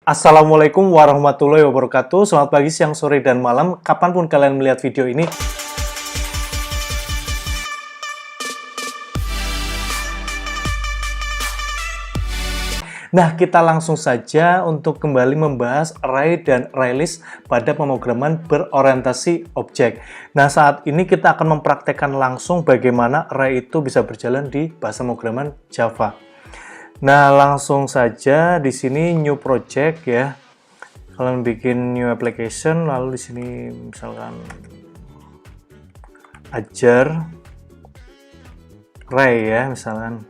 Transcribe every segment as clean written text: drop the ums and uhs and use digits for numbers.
Assalamualaikum warahmatullahi wabarakatuh. Selamat pagi, siang, sore, dan malam. Kapanpun kalian melihat video ini. Nah, kita langsung saja untuk kembali membahas array dan arraylist pada pemrograman berorientasi objek. Nah, saat ini kita akan mempraktekkan langsung bagaimana array itu bisa berjalan di bahasa pemrograman Java. Nah, langsung saja di sini new project ya. Kalian bikin new application, lalu di sini misalkan ajar array ya, misalkan.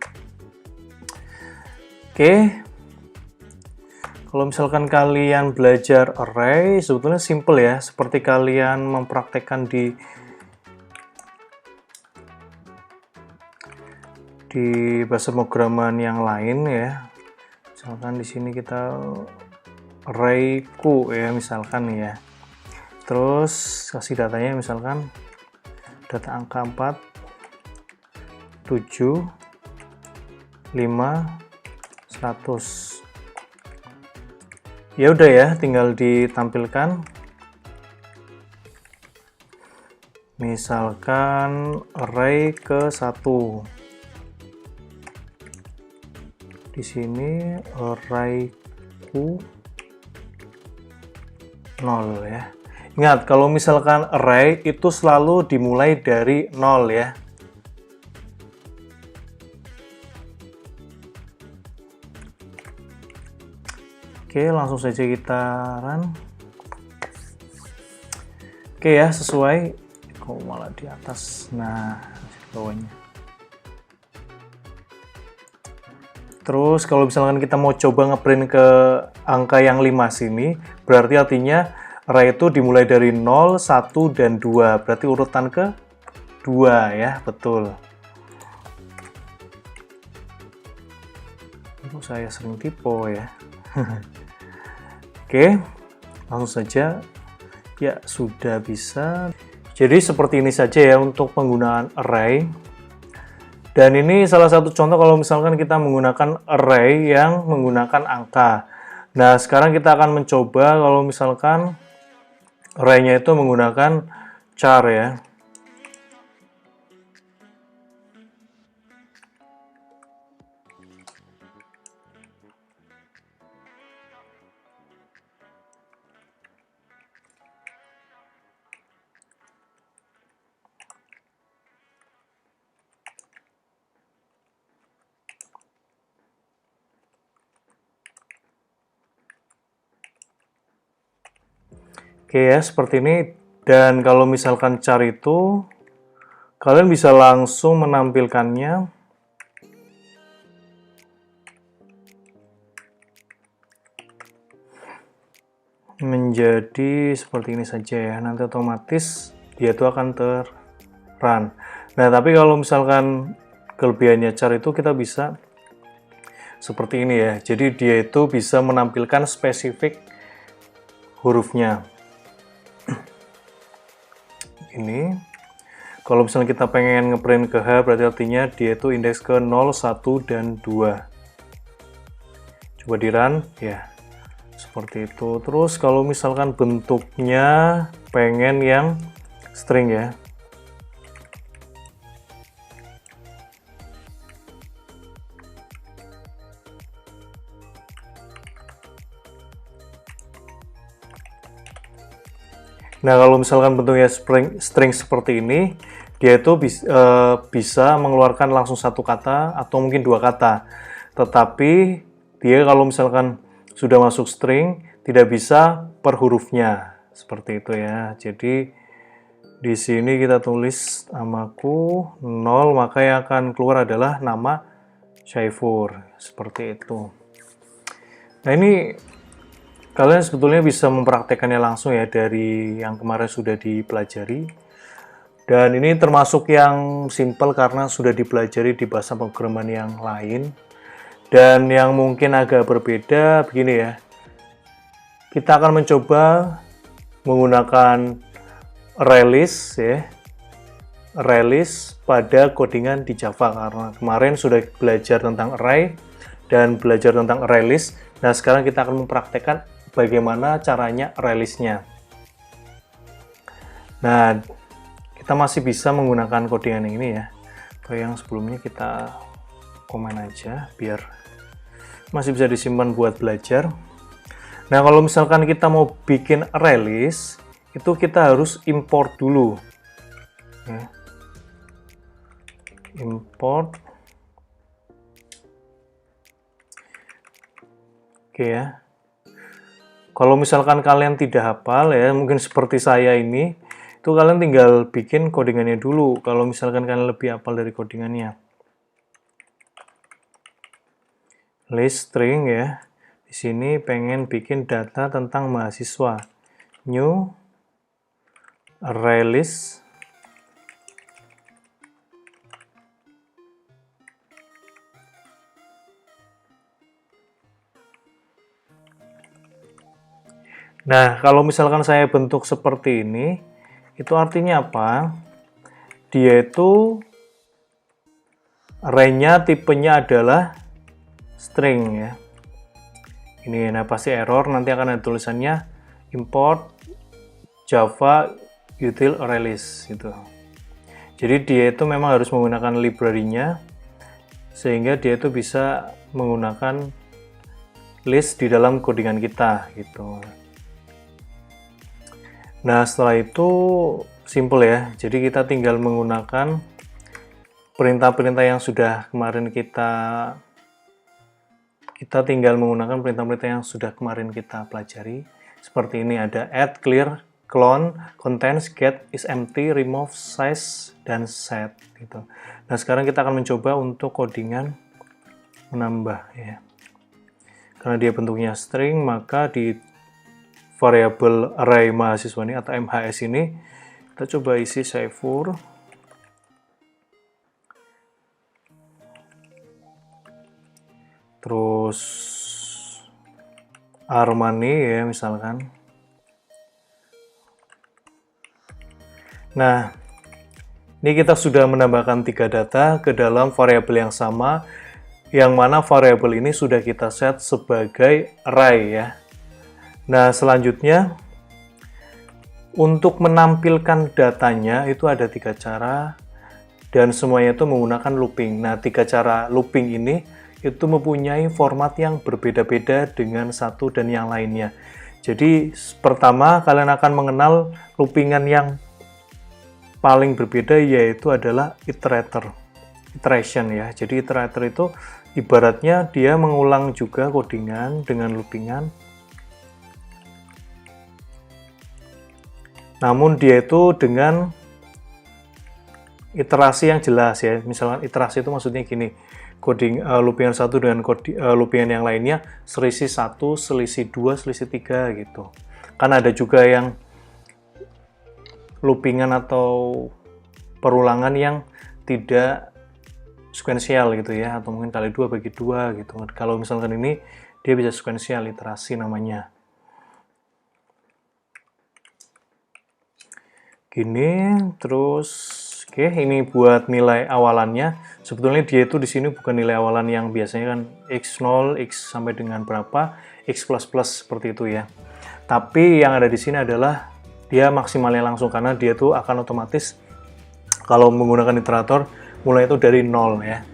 Oke. Kalau misalkan kalian belajar array, sebetulnya simple ya, seperti kalian mempraktekkan di bahasa pemrograman yang lain ya. Misalkan di sini kita array ku ya, misalkan ya. Terus kasih datanya misalkan data angka 4, 7, 5, 100. Ya udah ya, tinggal ditampilkan. Misalkan array ke 1. Di sini array ku 0 ya. Ingat, kalau misalkan array itu selalu dimulai dari 0 ya. Oke, langsung saja kita run. Oke ya, sesuai. Kok malah di atas? Nah, di bawahnya. Terus kalau misalkan kita mau coba ngeprint ke angka yang 5 sini, berarti artinya array itu dimulai dari 0, 1, dan 2. Berarti urutan ke 2 ya, betul. Kok saya sering typo ya. Oke, langsung saja. Ya, sudah bisa. Jadi seperti ini saja ya untuk penggunaan array. Dan ini salah satu contoh kalau misalkan kita menggunakan array yang menggunakan angka. Nah, sekarang kita akan mencoba kalau misalkan array-nya itu menggunakan char ya. Oke ya, seperti ini. Dan kalau misalkan char itu, kalian bisa langsung menampilkannya. Menjadi seperti ini saja ya. Nanti otomatis dia itu akan ter-run. Nah, tapi kalau misalkan kelebihannya char itu kita bisa seperti ini ya. Jadi dia itu bisa menampilkan spesifik hurufnya. Ini kalau misalnya kita pengen ngeprint ke H, berarti artinya dia itu indeks ke 0, 1, dan 2. Coba di run ya, seperti itu. Terus kalau misalkan bentuknya pengen yang string ya, nah, kalau misalkan bentuknya string seperti ini, dia itu bisa mengeluarkan langsung satu kata atau mungkin dua kata. Tetapi dia kalau misalkan sudah masuk string, tidak bisa per hurufnya. Seperti itu ya. Jadi di sini kita tulis namaku 0, maka yang akan keluar adalah nama Syaifur. Seperti itu. Nah, ini kalian sebetulnya bisa mempraktekannya langsung ya dari yang kemarin sudah dipelajari. Dan ini termasuk yang simple karena sudah dipelajari di bahasa pemrograman yang lain. Dan yang mungkin agak berbeda begini ya. Kita akan mencoba menggunakan arraylist ya. Arraylist pada codingan di Java karena kemarin sudah belajar tentang array dan belajar tentang arraylist Nah, sekarang kita akan mempraktekkan bagaimana caranya rilisnya. Nah, kita masih bisa menggunakan codingan yang ini ya. Kalau yang sebelumnya kita komen aja biar masih bisa disimpan buat belajar. Nah, kalau misalkan kita mau bikin release, itu kita harus import dulu. Ya. Import. Oke ya. Kalau misalkan kalian tidak hafal ya, mungkin seperti saya ini, itu kalian tinggal bikin codingannya dulu. Kalau misalkan kalian lebih hafal dari codingannya. List string ya. Di sini pengen bikin data tentang mahasiswa. New release. Nah, kalau misalkan saya bentuk seperti ini, itu artinya apa? Dia itu array-nya tipenya adalah string ya. Ini nah pasti error, nanti akan ada tulisannya import Java util release gitu. Jadi dia itu memang harus menggunakan library-nya sehingga dia itu bisa menggunakan list di dalam codingan kita gitu. Nah, setelah itu simple ya. Jadi kita tinggal menggunakan perintah-perintah yang sudah kemarin kita tinggal menggunakan perintah-perintah yang sudah kemarin kita pelajari. Seperti ini ada add, clear, clone, contains, get, is empty, remove, size, dan set gitu. Nah, sekarang kita akan mencoba untuk codingan menambah ya. Karena dia bentuknya string, maka di variabel array mahasiswa ini atau MHS ini kita coba isi Saifur. Terus Armani ya misalkan. Nah, ini kita sudah menambahkan 3 data ke dalam variabel yang sama, yang mana variabel ini sudah kita set sebagai array ya. Nah, selanjutnya untuk menampilkan datanya itu ada 3 cara dan semuanya itu menggunakan looping. Nah, 3 cara looping ini itu mempunyai format yang berbeda-beda dengan satu dan yang lainnya. Jadi, pertama kalian akan mengenal loopingan yang paling berbeda yaitu adalah iteration ya. Jadi, iterator itu ibaratnya dia mengulang juga codingan dengan loopingan. Namun dia itu dengan iterasi yang jelas ya. Misalkan iterasi itu maksudnya gini, loopingan 1 dengan loopingan yang lainnya selisih 1, selisih 2, selisih 3 gitu. Kan ada juga yang loopingan atau perulangan yang tidak sekuensial gitu ya, atau mungkin kali 2 bagi 2 gitu. Kalau misalkan ini dia bisa sekuensial, iterasi namanya. Gini, terus oke, ini buat nilai awalannya. Sebetulnya dia itu di sini bukan nilai awalan yang biasanya kan x0, x sampai dengan berapa, x++ seperti itu ya. Tapi yang ada di sini adalah dia maksimalnya langsung karena dia tuh akan otomatis kalau menggunakan iterator mulai itu dari 0 ya.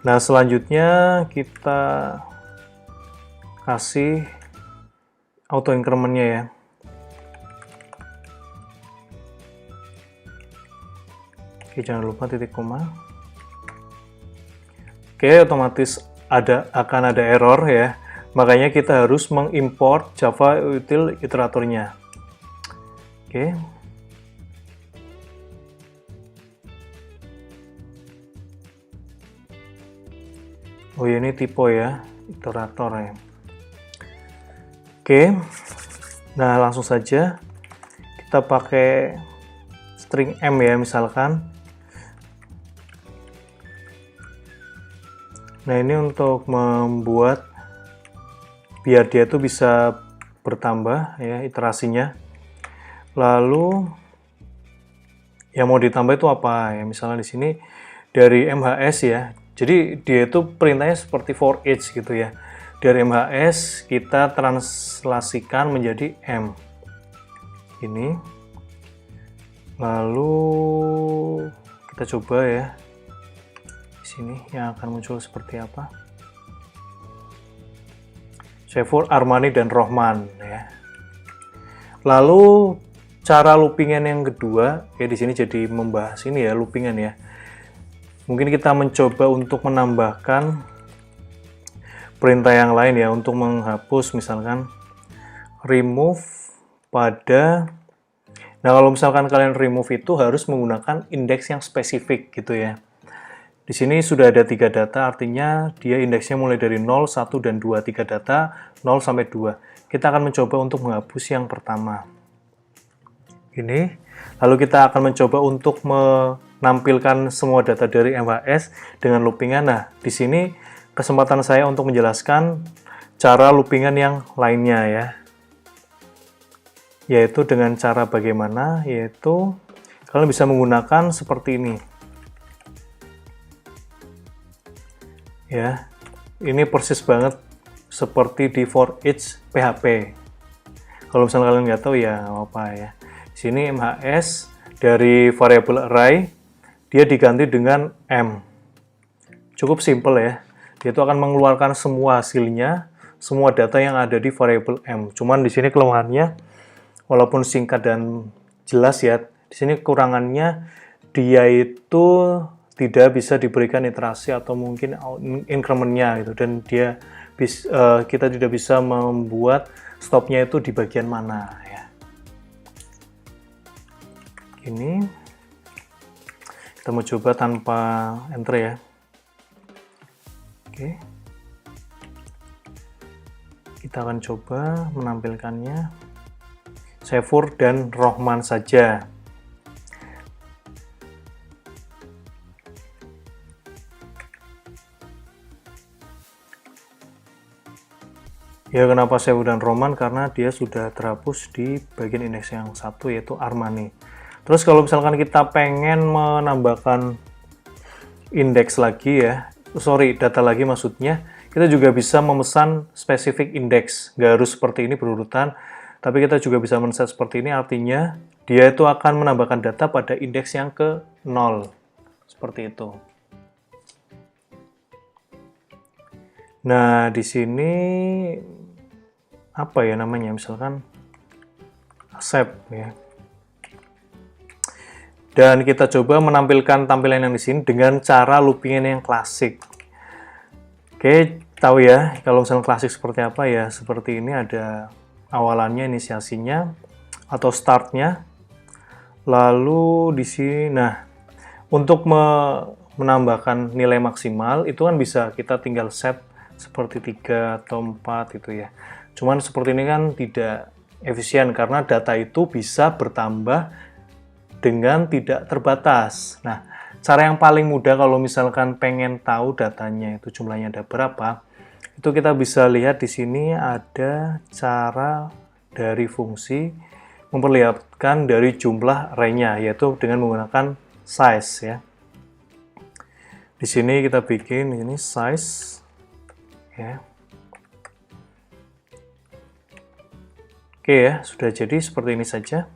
Nah, selanjutnya kita kasih auto increment-nya ya. Oke, jangan lupa titik koma. Oke, otomatis akan ada error ya. Makanya kita harus mengimport Java util iteratornya. Oke. Oh ya, ini tipe ya, iterator ya. Oke. Nah, langsung saja kita pakai string M ya misalkan. Nah, ini untuk membuat biar dia tuh bisa bertambah ya iterasinya. Lalu yang mau ditambah itu apa ya? Misalnya di sini dari MHS ya. Jadi dia itu perintahnya seperti for each gitu ya. Dari MHS kita translasikan menjadi M. Ini. Lalu kita coba ya. Di sini yang akan muncul seperti apa. Saifur, Armani, dan Rohman ya. Lalu cara loopingan yang kedua, ya di sini jadi membahas ini ya, loopingan ya. Mungkin kita mencoba untuk menambahkan perintah yang lain ya, untuk menghapus misalkan remove pada. Nah, kalau misalkan kalian remove itu harus menggunakan indeks yang spesifik gitu ya. Di sini sudah ada 3 data, artinya dia indeksnya mulai dari 0, 1, dan 2. 3 data, 0 sampai 2. Kita akan mencoba untuk menghapus yang pertama. Ini. Lalu kita akan mencoba untuk menampilkan semua data dari MHS dengan loopingan. Nah, di sini kesempatan saya untuk menjelaskan cara loopingan yang lainnya ya. Yaitu dengan cara bagaimana, yaitu kalian bisa menggunakan seperti ini. Ya, ini persis banget seperti di for each PHP. Kalau misalnya kalian nggak tahu ya apa ya. Di sini MHS dari variable array dia diganti dengan M. Cukup simple ya. Dia itu akan mengeluarkan semua hasilnya, semua data yang ada di variable M. Cuman di sini kelemahannya, walaupun singkat dan jelas ya, di sini kekurangannya dia itu tidak bisa diberikan iterasi atau mungkin increment-nya gitu, dan kita tidak bisa membuat stopnya itu di bagian mana ya. Ini kita mau coba tanpa enter ya. Oke. Kita akan coba menampilkannya Saifur dan Rohman saja. Ya, kenapa Saifur dan Rohman? Karena dia sudah terhapus di bagian indeks yang satu, yaitu Armani. Terus kalau misalkan kita pengen menambahkan indeks lagi ya, data lagi maksudnya, kita juga bisa memesan spesifik indeks. Nggak harus seperti ini berurutan, tapi kita juga bisa men-set seperti ini, artinya dia itu akan menambahkan data pada indeks yang ke 0. Seperti itu. Nah, di sini apa ya namanya? Misalkan accept ya. Dan kita coba menampilkan tampilan yang di sini dengan cara loopingan yang klasik. Oke, tahu ya kalau misalnya klasik seperti apa ya? Seperti ini, ada awalannya, inisiasinya atau startnya. Lalu di sini, nah, untuk menambahkan nilai maksimal itu kan bisa kita tinggal set seperti 3 atau 4 gitu ya. Cuman seperti ini kan tidak efisien karena data itu bisa bertambah dengan tidak terbatas. Nah, cara yang paling mudah kalau misalkan pengen tahu datanya itu jumlahnya ada berapa, itu kita bisa lihat di sini ada cara dari fungsi memperlihatkan dari jumlah array-nya, yaitu dengan menggunakan size ya. Di sini kita bikin ini size ya. Oke ya, sudah jadi seperti ini saja.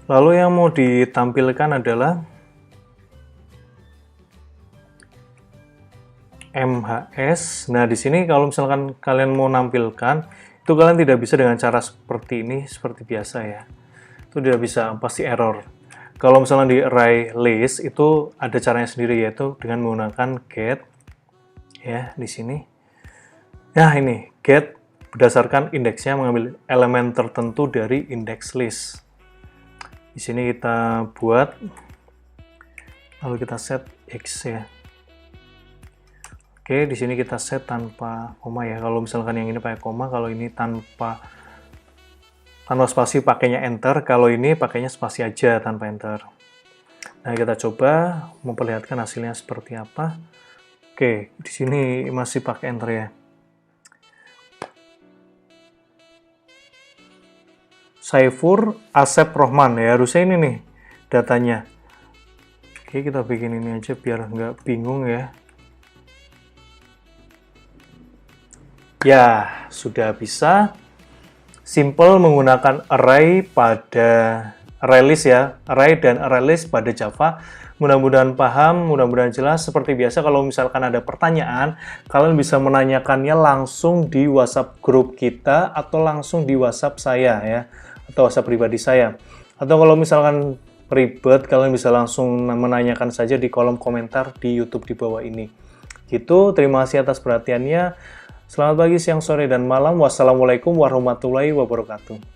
Lalu yang mau ditampilkan adalah MHS. Nah, di sini kalau misalkan kalian mau nampilkan, itu kalian tidak bisa dengan cara seperti ini, seperti biasa ya. Itu tidak bisa, pasti error. Kalau misalnya di array list, itu ada caranya sendiri, yaitu dengan menggunakan get. Ya, di sini. Nah, ini, get berdasarkan indeksnya mengambil elemen tertentu dari index list. Di sini kita buat, lalu kita set X ya. Oke, di sini kita set tanpa koma ya. Kalau misalkan yang ini pakai koma, kalau ini tanpa spasi pakainya enter, kalau ini pakainya spasi aja tanpa enter. Nah, kita coba memperlihatkan hasilnya seperti apa. Oke, di sini masih pakai enter ya. Saifur, Asep, Rohman ya, harusnya ini nih datanya. Oke, kita bikin ini aja biar nggak bingung ya. Ya, sudah bisa. Simple menggunakan array list ya, array dan array list pada Java. Mudah-mudahan paham, mudah-mudahan jelas. Seperti biasa, kalau misalkan ada pertanyaan, kalian bisa menanyakannya langsung di WhatsApp grup kita atau langsung di WhatsApp saya ya, atau WhatsApp pribadi saya. Atau kalau misalkan ribet, kalian bisa langsung menanyakan saja di kolom komentar di YouTube di bawah ini. Gitu, terima kasih atas perhatiannya. Selamat pagi, siang, sore, dan malam. Wassalamualaikum warahmatullahi wabarakatuh.